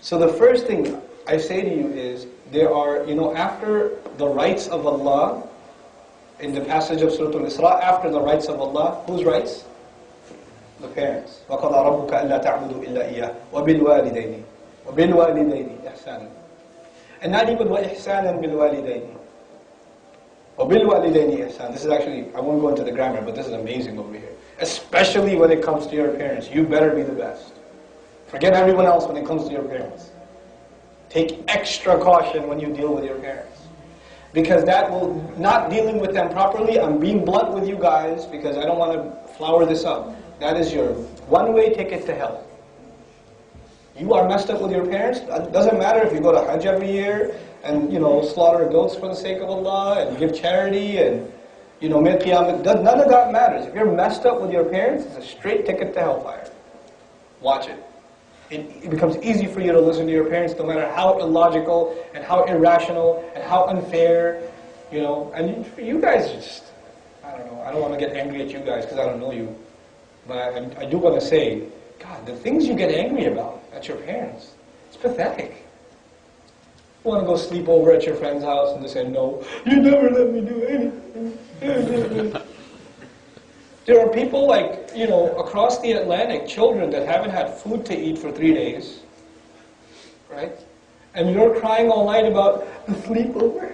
So the first thing I say to you is, there are, after the rights of Allah, in the passage of Surah Al-Isra, after the rights of Allah, whose rights? The parents. وَقَضَى رَبُّكَ أَلَّا تَعْبُدُوا إِلَّا إِيَّاهُ وَبِالْوَالِدَيْنِ إِحْسَانًا. And not even وَإِحْسَانًا بِالْوَالِدَيْنِ وَبِالْوَالِدَيْنِ إِحْسَانًا. This is actually, I won't go into the grammar, but this is amazing over here. Especially when it comes to your parents. You better be the best. Forget everyone else when it comes to your parents. Take extra caution when you deal with your parents. Because that will, not dealing with them properly, I'm being blunt with you guys because I don't want to flower this up. That is your one-way ticket to hell. You are messed up with your parents. It doesn't matter if you go to Hajj every year and, slaughter goats for the sake of Allah and give charity and, make qiyamah. None of that matters. If you're messed up with your parents, it's a straight ticket to hellfire. Watch it. It becomes easy for you to listen to your parents no matter how illogical and how irrational and how unfair, And you guys just, I don't know, I don't want to get angry at you guys because I don't know you. But I do want to say, God, the things you get angry about at your parents, it's pathetic. You want to go sleep over at your friend's house and they say, no, you never let me do anything. There are people across the Atlantic, children that haven't had food to eat for 3 days, right? And you're crying all night about the sleepover.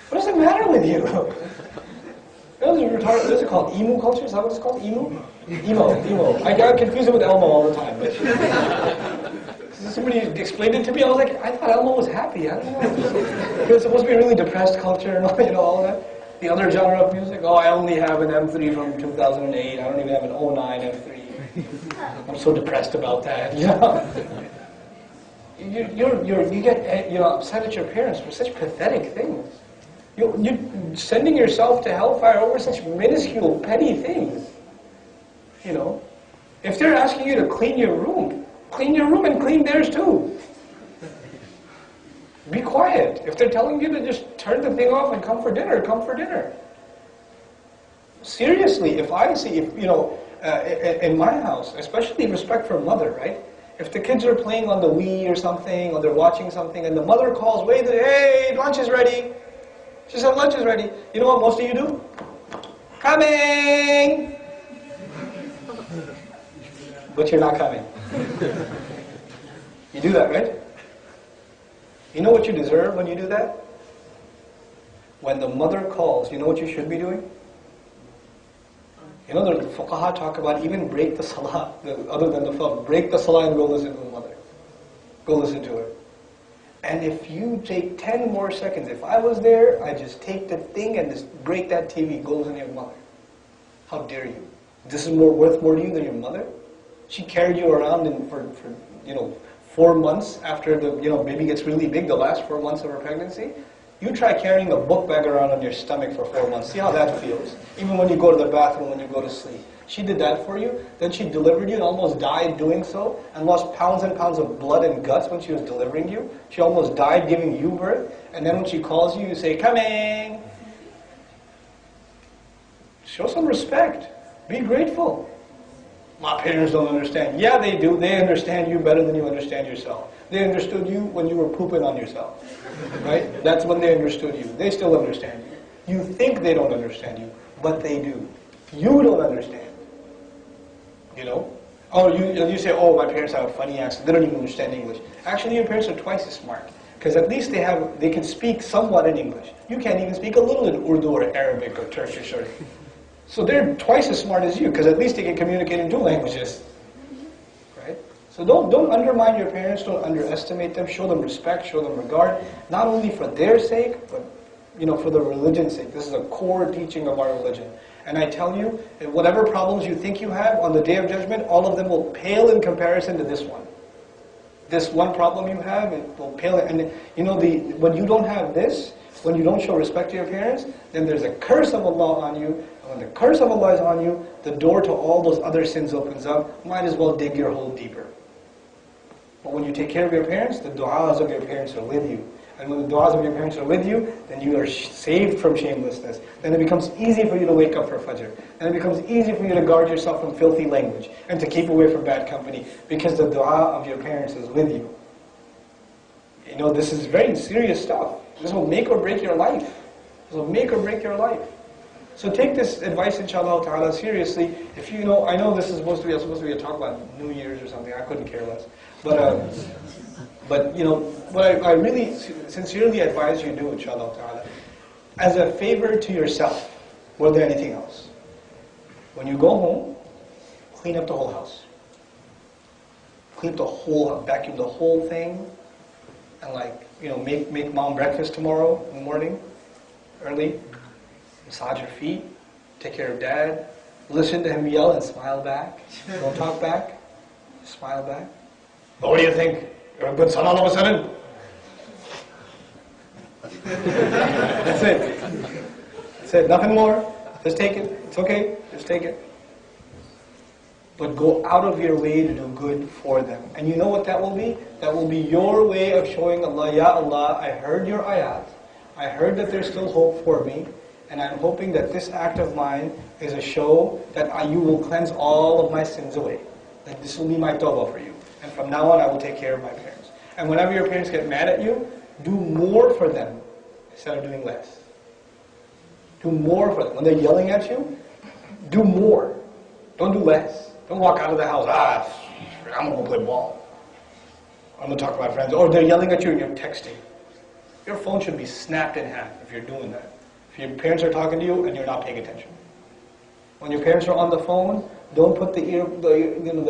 What does it matter with you? What is it called? Emo culture? Is that what it's called? Emo. I got confused with Elmo all the time. But somebody explained it to me. I was like, I thought Elmo was happy. I don't know. It was supposed to be a really depressed culture and all that. The other genre of music, I only have an M3 from 2008. I don't even have an 09 M3. I'm so depressed about that. You get upset at your parents for such pathetic things. You're sending yourself to hellfire over such minuscule, petty things. If they're asking you to clean your room and clean theirs too. Be quiet. If they're telling you to just turn the thing off and come for dinner, come for dinner. Seriously, if in my house, especially respect for mother, right? If the kids are playing on the Wii or something, or they're watching something, and the mother calls, wait, hey, lunch is ready. She said, lunch is ready. You know what most of you do? Coming! But you're not coming. You do that, right? You know what you deserve when you do that? When the mother calls, you know what you should be doing? The fuqaha talk about even break the salah, other than the fard. Break the salah and go listen to the mother. Go listen to her. And if you take 10 more seconds, if I was there, I just take the thing and just break that TV, go listen to your mother. How dare you? This is worth more to you than your mother? She carried you around for 4 months after the baby gets really big, the last 4 months of her pregnancy. You try carrying a book bag around on your stomach for 4 months. See how that feels. Even when you go to the bathroom, when you go to sleep. She did that for you. Then she delivered you and almost died doing so, and lost pounds and pounds of blood and guts when she was delivering you. She almost died giving you birth. And then when she calls you, you say, coming. Show some respect. Be grateful. My parents don't understand. Yeah, they do. They understand you better than you understand yourself. They understood you when you were pooping on yourself. Right? That's when they understood you. They still understand you. You think they don't understand you, but they do. You don't understand. You say, oh, my parents have a funny accent. They don't even understand English. Actually, your parents are twice as smart. Because at least they can speak somewhat in English. You can't even speak a little in Urdu or Arabic or Turkish or... So they're twice as smart as you, because at least they can communicate in 2 languages. Right? So don't undermine your parents, don't underestimate them, show them respect, show them regard, not only for their sake, but for the religion's sake. This is a core teaching of our religion. And I tell you, whatever problems you think you have on the Day of Judgment, all of them will pale in comparison to this one. This one problem you have, it will pale. And when you don't have this, when you don't show respect to your parents, then there's a curse of Allah on you. When the curse of Allah is on you, the door to all those other sins opens up. Might as well dig your hole deeper. But when you take care of your parents, the du'as of your parents are with you. And when the du'as of your parents are with you, then you are saved from shamelessness. Then it becomes easy for you to wake up for Fajr. And it becomes easy for you to guard yourself from filthy language and to keep away from bad company because the du'a of your parents is with you. You know, this is very serious stuff. This will make or break your life. This will make or break your life. So take this advice, inshallah ta'ala, seriously. If you know, I know this is supposed to be a talk about New Year's or something. I couldn't care less. But you know, what I really sincerely advise you do, inshallah ta'ala, as a favor to yourself, more than anything else. When you go home, clean up the whole house. Clean up the whole house, vacuum the whole thing, and like, you know, make mom breakfast tomorrow in the morning, early. Massage your feet, take care of dad, listen to him yell and smile back. Don't talk back, smile back. But what do you think? You're a good son all of a sudden? That's it. That's it, nothing more. Just take it. It's okay, just take it. But go out of your way to do good for them. And you know what that will be? That will be your way of showing Allah, Ya Allah, I heard your ayat. I heard that there's still hope for me. And I'm hoping that this act of mine is a show that you will cleanse all of my sins away. That this will be my tawbah for you. And from now on, I will take care of my parents. And whenever your parents get mad at you, do more for them instead of doing less. Do more for them. When they're yelling at you, do more. Don't do less. Don't walk out of the house, I'm going to go play ball. I'm going to talk to my friends. Or they're yelling at you and you're texting. Your phone should be snapped in half if you're doing that. If your parents are talking to you and you're not paying attention. When your parents are on the phone, don't put the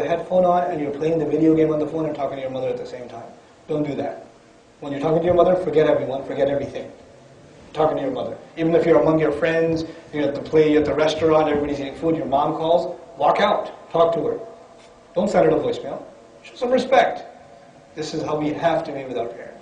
headphone on and you're playing the video game on the phone and talking to your mother at the same time. Don't do that. When you're talking to your mother, forget everyone, forget everything. Talking to your mother. Even if you're among your friends, you're at the restaurant, everybody's eating food, your mom calls, walk out, talk to her. Don't send her a voicemail. Show some respect. This is how we have to be with our parents.